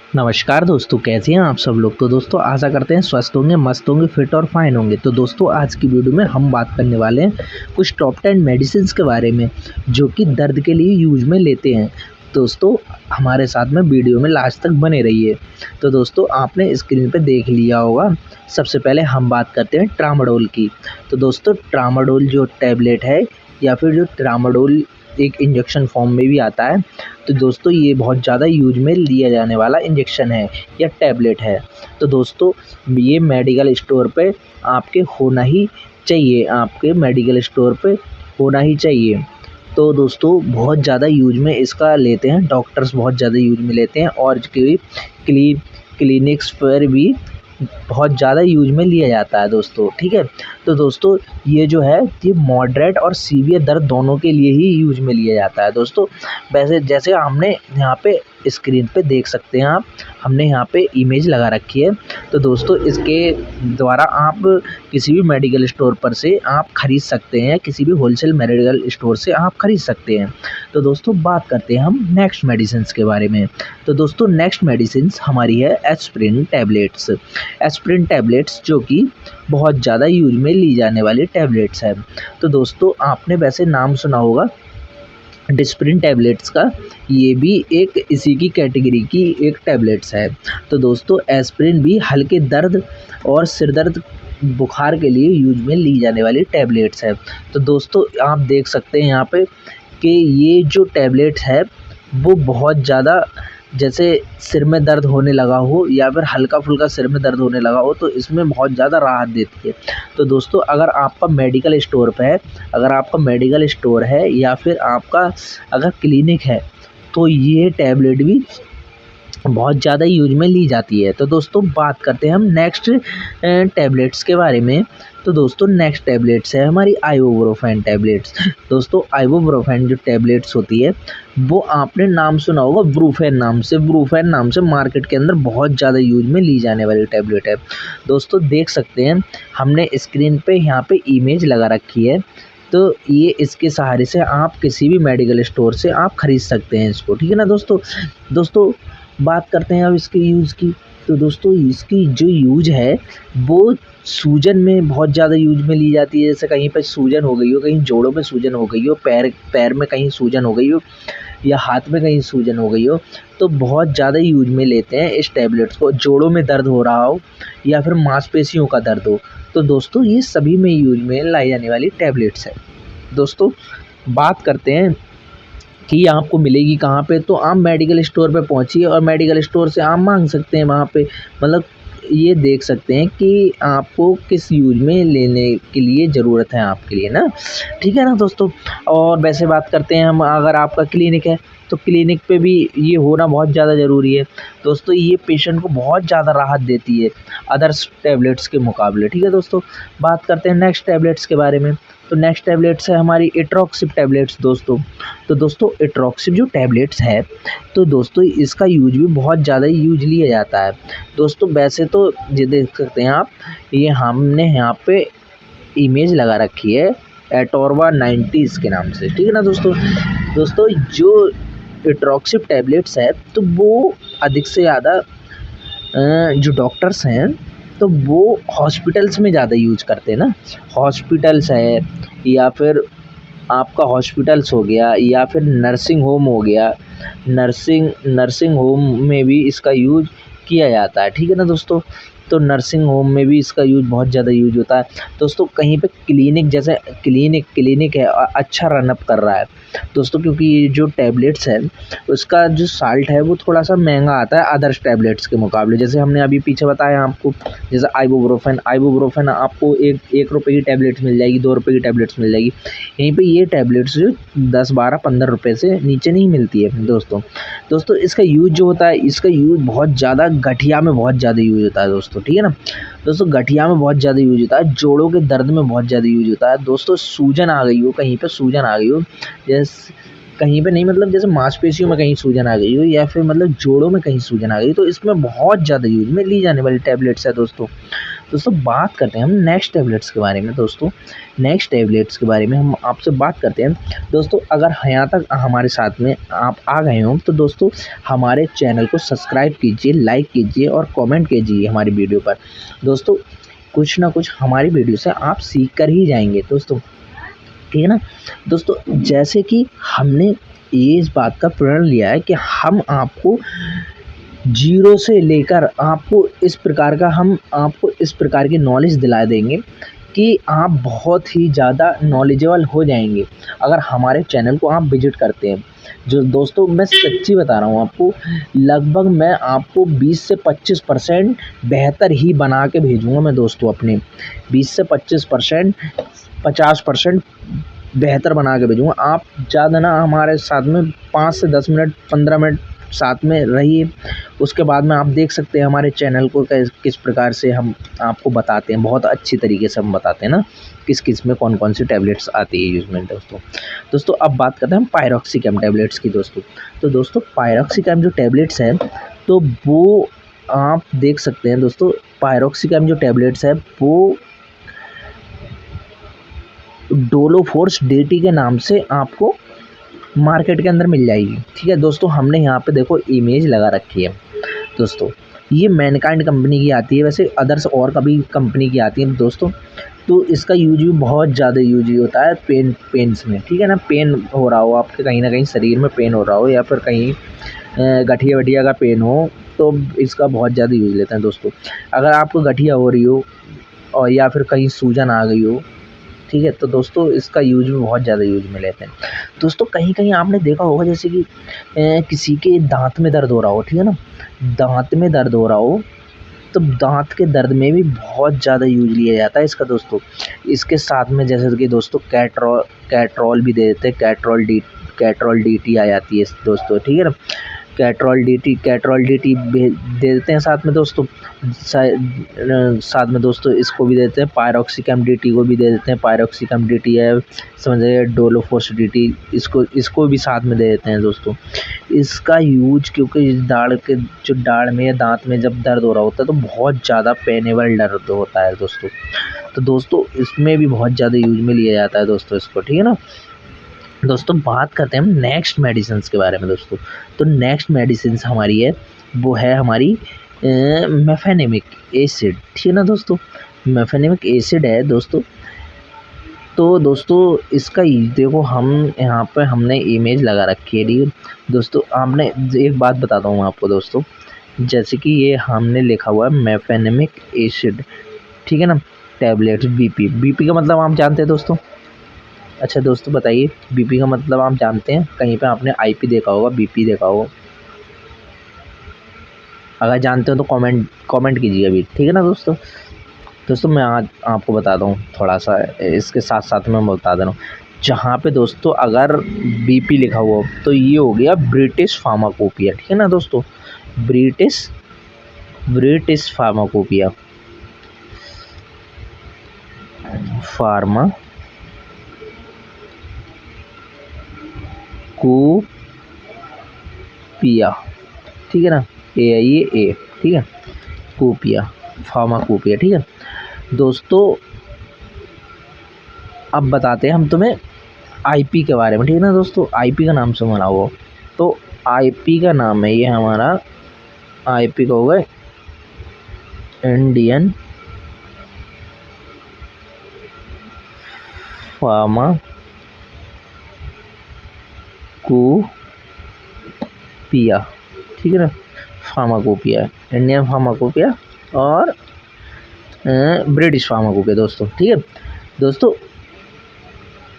नमस्कार दोस्तों, कैसे हैं आप सब लोग। तो दोस्तों आशा करते हैं स्वस्थ होंगे, मस्त होंगे, फिट और फाइन होंगे। तो दोस्तों आज की वीडियो में हम बात करने वाले हैं कुछ टॉप 10 मेडिसिन्स के बारे में जो कि दर्द के लिए यूज में लेते हैं। दोस्तों हमारे साथ में वीडियो में लास्ट तक बने रहिए। तो दोस्तों आपने स्क्रीन पे देख लिया होगा। सबसे पहले हम बात करते हैं ट्रामाडोल की। तो दोस्तों ट्रामाडोल जो टैबलेट है या फिर जो ट्रामाडोल एक इंजेक्शन फॉर्म में भी आता है। तो दोस्तों ये बहुत ज़्यादा यूज में लिया जाने वाला इंजेक्शन है या टैबलेट है। तो दोस्तों ये मेडिकल स्टोर पे आपके होना ही चाहिए, आपके मेडिकल स्टोर पे होना ही चाहिए। तो दोस्तों बहुत ज़्यादा यूज में इसका लेते हैं, डॉक्टर्स बहुत ज़्यादा यूज में लेते हैं और क्लिनिक्स पर भी बहुत ज़्यादा यूज में लिया जाता है दोस्तों, ठीक है। तो दोस्तों ये जो है ये मॉडरेट और सीवियर दर्द दोनों के लिए ही यूज में लिया जाता है दोस्तों। वैसे जैसे हमने यहाँ पे स्क्रीन पे देख सकते हैं आप, हमने यहाँ पे इमेज लगा रखी है। तो दोस्तों इसके द्वारा आप किसी भी मेडिकल स्टोर पर से आप खरीद सकते हैं, किसी भी होलसेल मेडिकल स्टोर से आप खरीद सकते हैं। तो दोस्तों बात करते हैं हम नेक्स्ट मेडिसिन्स के बारे में। तो दोस्तों नेक्स्ट मेडिसिन्स हमारी है एस्पिरिन टैबलेट्स। एस्पिरिन टैबलेट्स जो कि बहुत ज़्यादा यूज में ली जाने वाली टैबलेट्स है। तो दोस्तों आपने वैसे नाम सुना होगा डिस्प्रिन टैबलेट्स का, ये भी एक इसी की कैटेगरी की एक टैबलेट्स है। तो दोस्तों एस्पिरिन भी हल्के दर्द और सिर दर्द बुखार के लिए यूज में ली जाने वाली टैबलेट्स है। तो दोस्तों आप देख सकते हैं यहाँ पे कि ये जो टैबलेट्स है वो बहुत ज़्यादा, जैसे सिर में दर्द होने लगा हो या फिर हल्का फुल्का सिर में दर्द होने लगा हो तो इसमें बहुत ज़्यादा राहत देती है। तो दोस्तों अगर आपका मेडिकल स्टोर पे है, अगर आपका मेडिकल स्टोर है या फिर आपका अगर क्लिनिक है तो ये टैबलेट भी बहुत ज़्यादा यूज में ली जाती है। तो दोस्तों बात करते हैं हम नेक्स्ट टैबलेट्स के बारे में। तो दोस्तों नेक्स्ट टैबलेट्स है हमारी आइबुप्रोफेन टैबलेट्स। दोस्तों आइबुप्रोफेन जो टैबलेट्स होती है वो आपने नाम सुना होगा ब्रूफेन नाम से। ब्रूफेन नाम से मार्केट के अंदर बहुत ज़्यादा यूज में ली जाने वाली टैबलेट है। दोस्तों देख सकते हैं हमने स्क्रीन पे यहाँ पे इमेज लगा रखी है। तो ये इसके सहारे से आप किसी भी मेडिकल स्टोर से आप खरीद सकते हैं इसको, ठीक है ना दोस्तों। दोस्तों बात करते हैं अब इसके यूज़ की। तो दोस्तों इसकी जो यूज है वो सूजन में बहुत ज़्यादा यूज में ली जाती है। जैसे कहीं पे सूजन हो गई हो, कहीं जोड़ों में सूजन हो गई हो, पैर में कहीं सूजन हो गई हो या हाथ में कहीं सूजन हो गई हो तो बहुत ज़्यादा यूज में लेते हैं इस टैबलेट्स को। जोड़ों में दर्द हो रहा हो या फिर मांसपेशियों का दर्द हो तो दोस्तों ये सभी में यूज में लाई जाने वाली टैबलेट्स है। दोस्तों बात करते हैं कि ये आपको मिलेगी कहाँ पे। तो आप मेडिकल स्टोर पे पहुँचिए और मेडिकल स्टोर से आप मांग सकते हैं वहाँ पे, मतलब ये देख सकते हैं कि आपको किस यूज में लेने के लिए ज़रूरत है आपके लिए ना, ठीक है ना दोस्तों। और वैसे बात करते हैं हम, अगर आपका क्लिनिक है तो क्लिनिक पे भी ये होना बहुत ज़्यादा ज़रूरी है दोस्तों। ये पेशेंट को बहुत ज़्यादा राहत देती है अदर्स टैबलेट्स के मुकाबले, ठीक है दोस्तों। बात करते हैं नेक्स्ट टैबलेट्स के बारे में। तो नेक्स्ट टैबलेट्स है हमारी एट्रोक्सिब टैबलेट्स दोस्तों। तो दोस्तों एट्रोक्सिब जो टैबलेट्स है तो दोस्तों इसका यूज भी बहुत ज़्यादा यूज लिया जाता है दोस्तों। वैसे तो ये देख सकते हैं आप, ये हमने यहाँ पे इमेज लगा रखी है एटोरवा 90 के नाम से, ठीक है ना दोस्तों। दोस्तों जो एट्रोक्सिब टैबलेट्स है तो वो अधिक से ज़्यादा जो डॉक्टर्स हैं तो वो हॉस्पिटल्स में ज़्यादा यूज करते हैं ना। हॉस्पिटल्स है या फिर आपका हॉस्पिटल्स हो गया या फिर नर्सिंग होम हो गया, नर्सिंग होम में भी इसका यूज किया जाता है, ठीक है ना दोस्तों। तो नर्सिंग होम में भी इसका यूज बहुत ज़्यादा यूज होता है दोस्तों। कहीं पे क्लिनिक, जैसे क्लिनिक है अच्छा रनअप कर रहा है दोस्तों, क्योंकि ये जो टैबलेट्स है उसका जो साल्ट है वो थोड़ा सा महंगा आता है अदर्स टैबलेट्स के मुकाबले। जैसे हमने अभी पीछे बताया आपको, जैसे आइबुप्रोफेन आपको एक रुपये की टैबलेट्स मिल जाएगी, 2 रुपये की टैबलेट्स मिल जाएगी। यहीं पे ये टैबलेट्स जो 10, 12, 15 रुपये से नीचे नहीं मिलती है दोस्तों। इसका यूज जो होता है, इसका यूज बहुत ज़्यादा गठिया में बहुत ज़्यादा यूज होता है दोस्तों, ठीक है ना दोस्तों। गठिया में बहुत ज़्यादा यूज होता है, जोड़ों के दर्द में बहुत ज़्यादा यूज होता है दोस्तों। सूजन आ गई हो, कहीं पे सूजन आ गई हो, जैसे कहीं पे नहीं, मतलब जैसे मांसपेशियों में कहीं सूजन आ गई हो या फिर मतलब जोड़ों में कहीं सूजन आ गई तो इसमें बहुत ज़्यादा यूज में ली जाने वाली टैबलेट्स है दोस्तों। दोस्तों बात करते हैं हम नेक्स्ट टैबलेट्स के बारे में। दोस्तों नेक्स्ट टैबलेट्स के बारे में हम आपसे बात करते हैं। दोस्तों अगर यहाँ तक हमारे साथ में आप आ गए हो तो दोस्तों हमारे चैनल को सब्सक्राइब कीजिए, लाइक कीजिए और कमेंट कीजिए हमारी वीडियो पर। दोस्तों कुछ ना कुछ हमारी वीडियो से आप सीख कर ही जाएंगे दोस्तों, ठीक है ना। दोस्तों जैसे कि हमने ये इस बात का प्रण लिया है कि हम आपको जीरो से लेकर हम आपको इस प्रकार की नॉलेज दिला देंगे कि आप बहुत ही ज़्यादा नॉलेजेबल हो जाएंगे अगर हमारे चैनल को आप विजिट करते हैं। जो दोस्तों मैं सच्ची बता रहा हूँ आपको, लगभग मैं आपको 20 से 25% बेहतर ही बना के भेजूँगा मैं दोस्तों अपने। 20 से 25%, 50% बेहतर बना के भेजूँगा। आप ज़्यादा ना हमारे साथ में 5 से 10 मिनट, 15 मिनट साथ में रहिए। उसके बाद में आप देख सकते हैं हमारे चैनल को किस प्रकार से हम आपको बताते हैं, बहुत अच्छी तरीके से हम बताते हैं ना किस में कौन सी टैबलेट्स आती है यूज़ में। दोस्तों अब बात करते हैं हम पायरोक्सिकम टैबलेट्स की दोस्तों। तो दोस्तों पायरोक्सिकम जो टैबलेट्स हैं तो वो आप देख सकते हैं दोस्तों, पायरोक्सिकम जो टैबलेट्स है वो डोलोफोर्स DT के नाम से आपको मार्केट के अंदर मिल जाएगी, ठीक है। दोस्तों हमने यहाँ पे देखो इमेज लगा रखी है दोस्तों, ये मैनकाइंड कंपनी की आती है, वैसे अदर्स और कभी कंपनी की आती है दोस्तों। तो इसका यूज भी बहुत ज़्यादा यूज होता है पेन्स में, ठीक है ना। पेन हो रहा हो आपके, कहीं ना कहीं शरीर में पेन हो रहा हो या फिर कहीं गठिया वठिया का पेन हो तो इसका बहुत ज़्यादा यूज लेते हैं दोस्तों। अगर आपको गठिया हो रही हो और या फिर कहीं सूजन आ गई हो, ठीक है, तो दोस्तों इसका यूज भी बहुत ज़्यादा यूज में लेते हैं दोस्तों। कहीं आपने देखा होगा जैसे कि किसी के दांत में दर्द हो रहा हो, ठीक है ना, दांत में दर्द हो रहा हो तो दांत के दर्द में भी बहुत ज़्यादा यूज लिया जाता है इसका दोस्तों। इसके साथ में जैसे कि दोस्तों कैट्रॉल भी दे देते हैं, कैट्रॉल DT आ जाती है दोस्तों, ठीक है ना। कैट्रॉल DT दे देते हैं साथ में दोस्तों। साथ में दोस्तों इसको भी देते हैं, पायरोक्सिकम DT को भी दे देते हैं। पायरोक्सिकम DT है, समझिए डोलोफोर्स DT, इसको भी साथ में दे देते हैं दोस्तों। इसका यूज क्योंकि दाढ़ में या दांत में जब दर्द हो रहा होता है तो बहुत ज़्यादा पेनेबल दर्द होता है दोस्तों। तो दोस्तों इसमें भी बहुत ज़्यादा यूज में लिया जाता है दोस्तों इसको, ठीक है ना। दोस्तों बात करते हैं हम नेक्स्ट मेडिसिन्स के बारे में दोस्तों। तो नेक्स्ट मेडिसिन्स हमारी है वो है हमारी मेफेनेमिक एसिड, ठीक है ना दोस्तों। मेफेनेमिक एसिड है दोस्तों। तो दोस्तों इसका देखो हम यहाँ पे हमने इमेज लगा रखी है, ठीक है दोस्तों। आपने एक बात बताता हूँ आपको दोस्तों, जैसे कि ये हमने लिखा हुआ है मेफेनेमिक एसिड, ठीक है ना। टैबलेट्स बीपी का मतलब आप जानते हैं दोस्तों। अच्छा दोस्तों बताइए, बीपी का मतलब आप जानते हैं? कहीं पे आपने IP देखा होगा, BP देखा होगा। अगर जानते हो तो कमेंट कीजिए अभी, ठीक है ना दोस्तों। दोस्तों मैं आज आपको बताता हूँ थोड़ा सा, इसके साथ साथ मैं बता दे रहा हूँ। जहाँ पे दोस्तों अगर BP लिखा हुआ तो ये हो गया ब्रिटिश फार्माकोपिया, ठीक है ना दोस्तों। ब्रिटिश फार्माकोपिया, फार्माकोपिया, ठीक है ना। ये ठीक है, फार्माकोपिया, ठीक है दोस्तों। अब बताते हैं हम तुम्हें IP के बारे में, ठीक है ना दोस्तों। IP का नाम सुना हो तो IP का नाम है ये हमारा, IP का होगा इंडियन फार्माकोपिया, ठीक है ना। फार्माकोपिया, इंडियन फार्माकोपिया और ब्रिटिश फार्माकोपिया दोस्तों, ठीक है दोस्तों।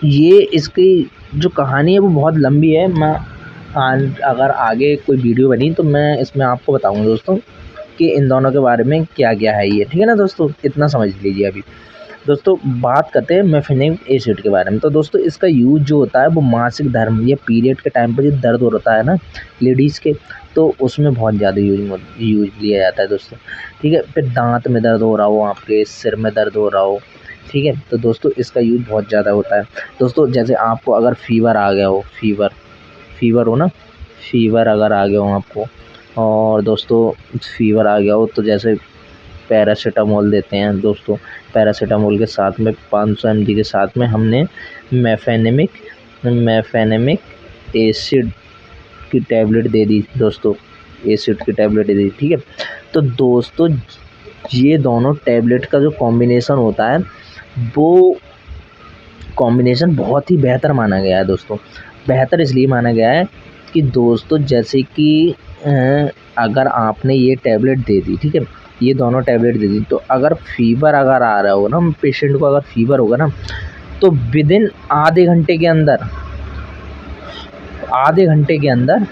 ये इसकी जो कहानी है वो बहुत लंबी है। मैं अगर आगे कोई वीडियो बनी तो मैं इसमें आपको बताऊंगा दोस्तों कि इन दोनों के बारे में क्या क्या है ये, ठीक है ना दोस्तों। इतना समझ लीजिए अभी। दोस्तों बात करते हैं मेफेनेमिक एसिड के बारे में। तो दोस्तों इसका यूज जो होता है वो मासिक धर्म या पीरियड के टाइम पर जो दर्द होता है ना लेडीज़ के, तो उसमें बहुत ज़्यादा यूज लिया जाता है दोस्तों, ठीक है। फिर दांत में दर्द हो रहा हो, आपके सिर में दर्द हो रहा हो, ठीक है, तो दोस्तों इसका यूज बहुत ज़्यादा होता है दोस्तों। जैसे आपको अगर फीवर आ गया हो, फीवर हो ना, फीवर अगर आ गया हो आपको, और दोस्तों फीवर आ गया हो तो जैसे पैरासीटामोल देते हैं दोस्तों। पैरासीटामोल के साथ में 500 mg के साथ में हमने मेफेनेमिक एसिड की टैबलेट दे दी दोस्तों, एसिड की टैबलेट दे दी, ठीक है। तो दोस्तों ये दोनों टैबलेट का जो कॉम्बिनेशन होता है वो कॉम्बिनेशन बहुत ही बेहतर माना गया है दोस्तों। बेहतर इसलिए माना गया है कि दोस्तों जैसे कि अगर आपने ये टैबलेट दे दी, ठीक है, ये दोनों टैबलेट दे दी, तो अगर फीवर अगर आ रहा हो ना पेशेंट को, अगर फीवर होगा ना तो विदिन आधे घंटे के अंदर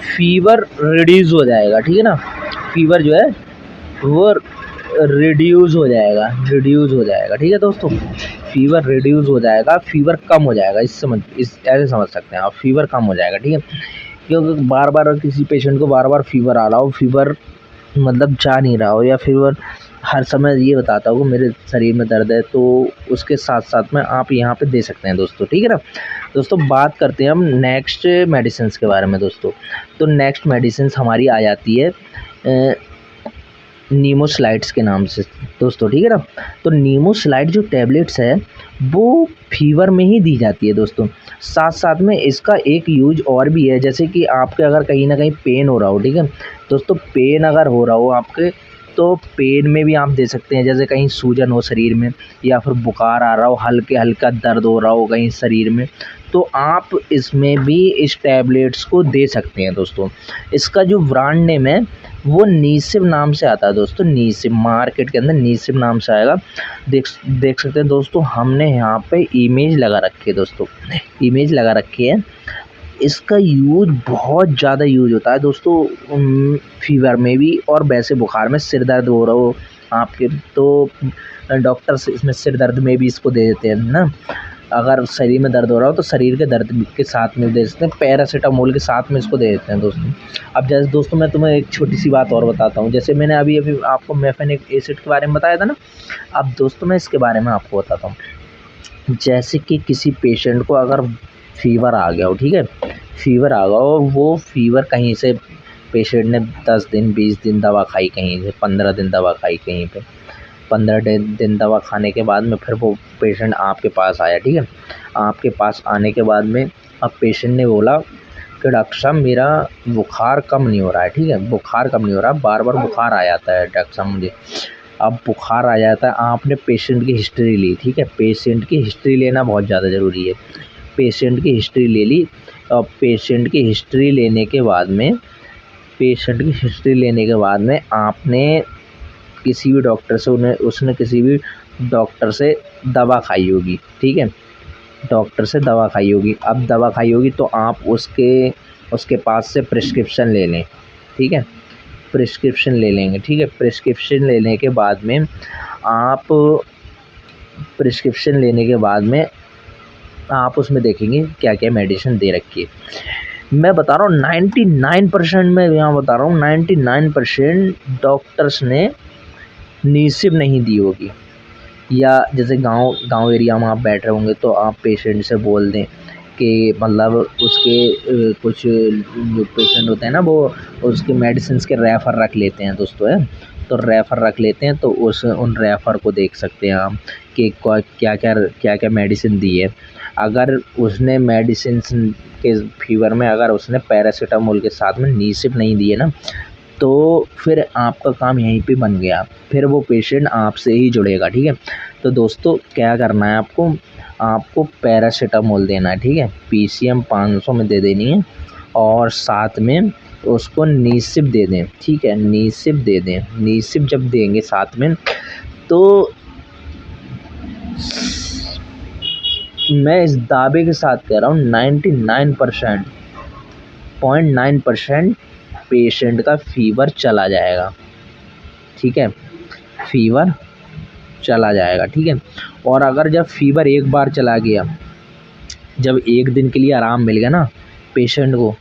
फीवर रिड्यूस हो जाएगा, ठीक है ना। फीवर जो है वो रिड्यूस हो जाएगा, ठीक है दोस्तों। फीवर रिड्यूस हो जाएगा, फीवर कम हो जाएगा, ऐसे समझ सकते हैं आप, फीवर कम हो जाएगा, ठीक है। क्योंकि बार बार किसी पेशेंट को बार बार फीवर आ रहा हो, फीवर मतलब जा नहीं रहा हो, या फीवर हर समय ये बताता हो कि मेरे शरीर में दर्द है, तो उसके साथ साथ में आप यहाँ पे दे सकते हैं दोस्तों, ठीक है ना। दोस्तों बात करते हैं हम नेक्स्ट मेडिसिन के बारे में दोस्तों। तो नेक्स्ट मेडिसिन हमारी आ जाती है नीमोस्लाइड्स के नाम से दोस्तों, ठीक है ना। तो नीमोस्लाइड जो टैबलेट्स है वो फीवर में ही दी जाती है दोस्तों। साथ साथ में इसका एक यूज और भी है, जैसे कि आपके अगर कहीं ना कहीं पेन हो रहा हो, ठीक है दोस्तों, पेन अगर हो रहा हो आपके, तो पेन में भी आप दे सकते हैं। जैसे कहीं सूजन हो शरीर में, या फिर बुखार आ रहा हो, हल्का दर्द हो रहा हो कहीं शरीर में, तो आप इसमें भी इस टैबलेट्स को दे सकते हैं दोस्तों। इसका जो ब्रांड नेम है वो नीसिब नाम से आता है दोस्तों, नीसिब, मार्केट के अंदर नीसिब नाम से आएगा। देख सकते हैं दोस्तों, हमने यहाँ पे इमेज लगा रखी है दोस्तों, इमेज लगा रखी है। इसका यूज बहुत ज़्यादा यूज होता है दोस्तों, फीवर में भी और वैसे बुखार में, सिर दर्द हो रहा हो आपके, तो डॉक्टर्स इसमें सिर दर्द में भी इसको दे देते हैं ना। अगर शरीर में दर्द हो रहा हो तो शरीर के दर्द के साथ में दे देते हैं, पैरासीटामोल के साथ में इसको दे देते हैं दोस्तों। अब जैसे दोस्तों मैं तुम्हें एक छोटी सी बात और बताता हूँ, जैसे मैंने अभी आपको मेफेनिक एसिड के बारे में बताया था ना, अब दोस्तों मैं इसके बारे में आपको बताता हूँ। जैसे कि किसी पेशेंट को अगर फीवर आ गया हो, ठीक है, फीवर आ गया हो, वो फीवर कहीं से पेशेंट ने 10 दिन 20 दिन दवा खाई, कहीं से 15 दिन दवा खाई, कहीं पे 15 दिन दवा खाने के बाद में फिर वो पेशेंट आपके पास आया, ठीक है। आपके पास आने के बाद में अब पेशेंट ने बोला कि डॉक्टर साहब मेरा बुखार कम नहीं हो रहा है, ठीक है, बुखार कम नहीं हो रहा, बार बार बुखार आ जाता है डॉक्टर साहब मुझे। अब बुखार आ जाता है, आपने पेशेंट की हिस्ट्री ली, ठीक है, पेशेंट की हिस्ट्री लेना बहुत ज़्यादा ज़रूरी है। पेशेंट की हिस्ट्री ले ली, और पेशेंट की हिस्ट्री लेने के बाद में आपने किसी भी डॉक्टर से उसने किसी भी डॉक्टर से दवा खाई होगी, ठीक है, डॉक्टर से दवा खाई होगी। अब दवा खाई होगी तो आप उसके पास से प्रिस्क्रिप्शन ले लें, ठीक है, प्रिस्क्रिप्शन ले लेंगे, ठीक है। प्रिस्क्रिप्शन लेने के बाद में आप उसमें देखेंगे क्या क्या मेडिसिन दे रखी है। मैं बता रहा हूँ 99% में यहाँ बता रहा हूँ 99% डॉक्टर्स ने नीसिब नहीं दी होगी। या जैसे गांव एरिया में आप बैठ रहे होंगे तो आप पेशेंट से बोल दें कि मतलब उसके कुछ जो पेशेंट होते हैं ना, वो उसके मेडिसिन के रेफ़र रख लेते हैं दोस्तों, है तो रेफ़र रख लेते हैं, तो उन रेफ़र को देख सकते हैं आप कि क्या मेडिसिन दी है। अगर उसने मेडिसिन के फीवर में अगर उसने पैरासीटामोल के साथ में नीसिब नहीं दिए ना, तो फिर आपका काम यहीं पे बन गया, फिर वो पेशेंट आपसे ही जुड़ेगा, ठीक है। तो दोस्तों क्या करना है आपको पैरासीटामोल देना है, ठीक है, PCM 500 में दे देनी है, और साथ में उसको नीसिब दे दें, ठीक है, नीसिब दे दें। नीसिब जब देंगे साथ में, तो मैं इस दावे के साथ कह रहा हूँ 99.9% पेशेंट का फीवर चला जाएगा, ठीक है, फीवर चला जाएगा, ठीक है। और अगर जब फीवर एक बार चला गया, जब एक दिन के लिए आराम मिल गया ना पेशेंट को,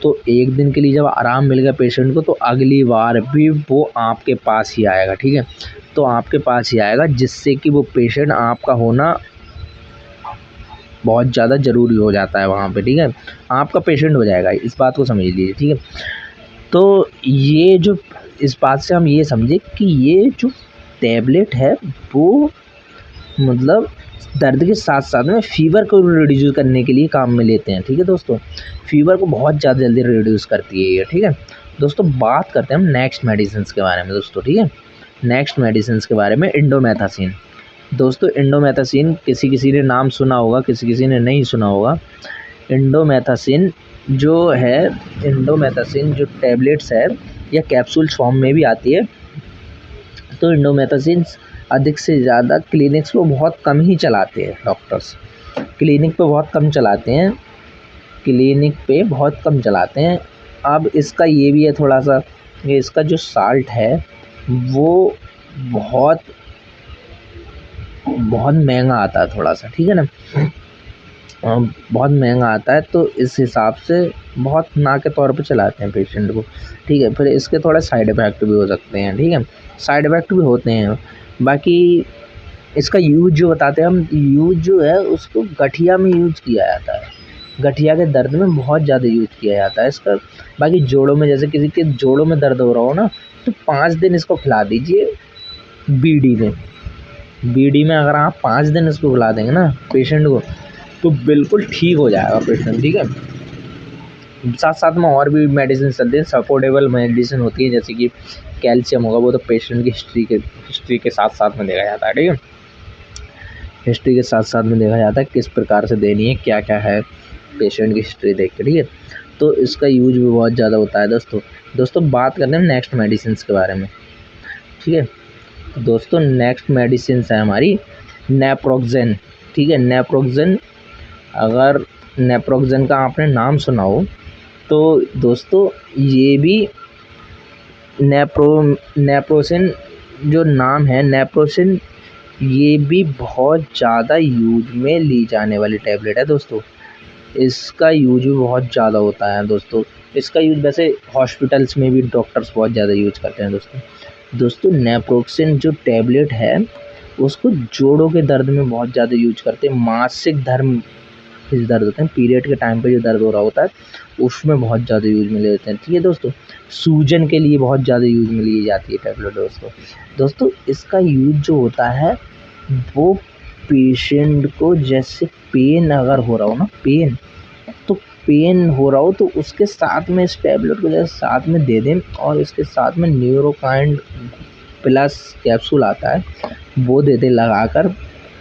तो एक दिन के लिए जब आराम मिल गया पेशेंट को, तो अगली बार भी वो आपके पास ही आएगा, ठीक है, तो आपके पास ही आएगा, जिससे कि वो पेशेंट आपका होना बहुत ज़्यादा ज़रूरी हो जाता है वहाँ पे, ठीक है, आपका पेशेंट हो जाएगा, इस बात को समझ लीजिए, ठीक है। तो ये जो इस बात से हम ये समझे कि ये जो टैबलेट है वो मतलब दर्द के साथ साथ में फ़ीवर को रिड्यूस करने के लिए काम में लेते हैं। ठीक है दोस्तों, फ़ीवर को बहुत ज़्यादा जल्दी रिड्यूस करती है ये। ठीक है दोस्तों, बात करते हैं हम नेक्स्ट मेडिसिन्स के बारे में दोस्तों। ठीक है, नेक्स्ट मेडिसिन्स के बारे में इंडोमेथासिन। दोस्तों इंडोमेथासिन किसी किसी ने नाम सुना होगा, किसी किसी ने नहीं सुना होगा। इंडोमेथासिन जो है, इंडोमेथासिन जो टैबलेट्स है या कैप्सूल फॉर्म में भी आती है। तो इंडोमेथासिन अधिक से ज़्यादा क्लिनिक्स को बहुत कम ही चलाते हैं डॉक्टर्स, क्लिनिक पे बहुत कम चलाते हैं, क्लिनिक पे बहुत कम चलाते हैं। अब इसका ये भी है थोड़ा सा कि इसका जो साल्ट है वो बहुत बहुत महंगा आता है थोड़ा सा। ठीक है ना, बहुत महंगा आता है, तो इस हिसाब से बहुत ना के तौर पे चलाते हैं पेशेंट को। ठीक है, फिर इसके थोड़े साइड इफ़ेक्ट भी हो सकते हैं। ठीक है, साइड इफ़ेक्ट भी होते हैं। बाकी इसका यूज़ जो बताते हैं हम, यूज़ जो है उसको गठिया में यूज़ किया जाता है, गठिया के दर्द में बहुत ज़्यादा यूज़ किया जाता है इसका। बाकी जोड़ों में, जैसे किसी के जोड़ों में दर्द हो रहा हो ना, तो 5 दिन इसको खिला दीजिए बीडी में। बीडी में अगर आप 5 दिन इसको खिला देंगे ना पेशेंट को, तो बिल्कुल ठीक हो जाएगा पेशेंट। ठीक है, साथ साथ में और भी मेडिसिन चलते हैं, सपोर्टेबल मेडिसिन होती है, जैसे कि कैल्शियम होगा, वो तो पेशेंट की हिस्ट्री के साथ साथ में देखा जाता है। ठीक है, हिस्ट्री के साथ साथ में देखा जाता है किस प्रकार से देनी है, क्या क्या है, पेशेंट की हिस्ट्री देख के। ठीक है, तो इसका यूज भी बहुत ज़्यादा होता है दोस्तों बात करते हैं नेक्स्ट मेडिसिन के बारे में। ठीक है, तो दोस्तों नेक्स्ट मेडिसिन है हमारी नेप्रोक्सेन। ठीक है, नेप्रोक्सेन, अगर नेप्रोक्सेन का आपने नाम सुना हो तो दोस्तों ये भी नेप्रोसिन जो नाम है, नेप्रोसिन, ये भी बहुत ज़्यादा यूज में ली जाने वाली टैबलेट है दोस्तों। इसका यूज भी बहुत ज़्यादा होता है दोस्तों। इसका यूज वैसे हॉस्पिटल्स में भी डॉक्टर्स बहुत ज़्यादा यूज करते हैं दोस्तों नेप्रोक्सेन जो टैबलेट है उसको जोड़ों के दर्द में बहुत ज़्यादा यूज करते हैं। मासिक धर्म जो दर्द होते हैं, पीरियड के टाइम पे जो दर्द हो रहा होता है, उसमें बहुत ज़्यादा यूज में लेते हैं। ठीक है दोस्तों, सूजन के लिए बहुत ज़्यादा यूज में ली जाती है टैबलेट दोस्तों इसका यूज जो होता है वो पेशेंट को, जैसे पेन अगर हो रहा हो ना, पेन हो रहा हो तो उसके साथ में इस टैबलेट को जैसे साथ में दे दें, और इसके साथ में न्यूरोकाइंड प्लस कैप्सूल आता है वो दे दें लगाकर,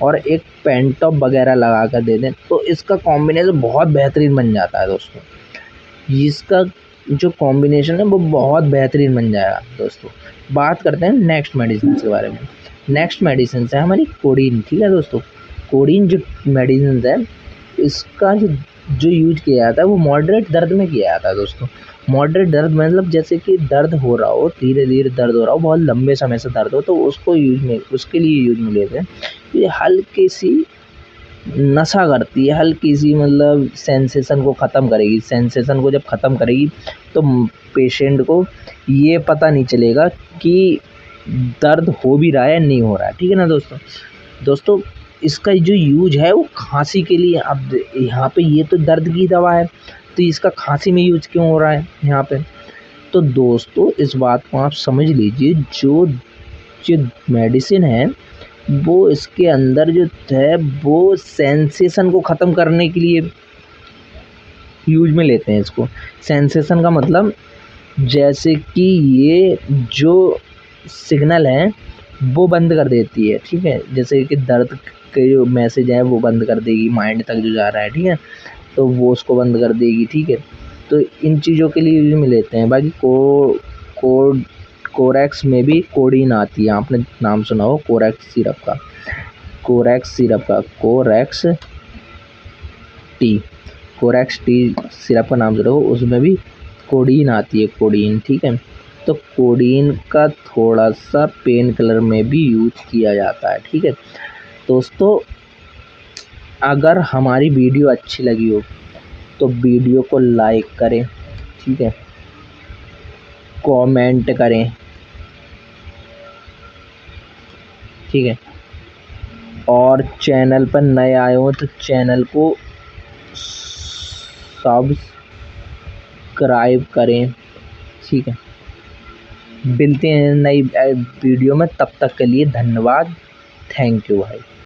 और एक पेंटॉप वगैरह लगा कर दे दें, तो इसका कॉम्बिनेशन बहुत बेहतरीन बन जाता है दोस्तों। इसका जो कॉम्बिनेशन है वो बहुत बेहतरीन बन जाएगा दोस्तों। बात करते हैं नेक्स्ट मेडिसिन के बारे में। नेक्स्ट मेडिसिन है हमारी कोडीन। ठीक है दोस्तों, कोडीन जो मेडिसिन है इसका जो यूज किया जाता है वो मॉडरेट दर्द में किया जाता है दोस्तों। मॉडरेट दर्द मतलब जैसे कि दर्द हो रहा हो, धीरे धीरे दर्द हो रहा हो, बहुत लंबे समय से दर्द हो, तो उसके लिए यूज में लेते हैं। ये हल्की सी नशा करती है, हल्की सी मतलब सेंसेशन को ख़त्म करेगी। सेंसेशन को जब ख़त्म करेगी तो पेशेंट को ये पता नहीं चलेगा कि दर्द हो भी रहा है या नहीं हो रहा है। ठीक है ना दोस्तों इसका जो यूज है वो खांसी के लिए। अब यहाँ पे ये तो दर्द की दवा है, तो इसका खांसी में यूज क्यों हो रहा है यहाँ पे? तो दोस्तों इस बात को आप समझ लीजिए, जो मेडिसिन है वो इसके अंदर जो है वो सेंसेशन को ख़त्म करने के लिए यूज में लेते हैं इसको। सेंसेशन का मतलब जैसे कि ये जो सिग्नल है वो बंद कर देती है। ठीक है, जैसे कि दर्द के जो मैसेज है वो बंद कर देगी, माइंड तक जो जा रहा है, ठीक है, तो वो उसको बंद कर देगी। ठीक है, तो इन चीज़ों के लिए यूज में लेते हैं। बाकी कोरेक्स में भी कोडीन आती है, आपने नाम सुना हो कोरेक्स टी सिरप का नाम सुना हो, उसमें भी कोडीन आती है, कोडीन। ठीक है, तो कोडीन का थोड़ा सा पेन किलर में भी यूज किया जाता है। ठीक है दोस्तों, अगर हमारी वीडियो अच्छी लगी हो तो वीडियो को लाइक करें, ठीक है, कमेंट करें, ठीक है, और चैनल पर नए आए हो तो चैनल को सब्सक्राइब करें, ठीक है। मिलते हैं नई वीडियो में, तब तक के लिए धन्यवाद। थैंक यू भाई।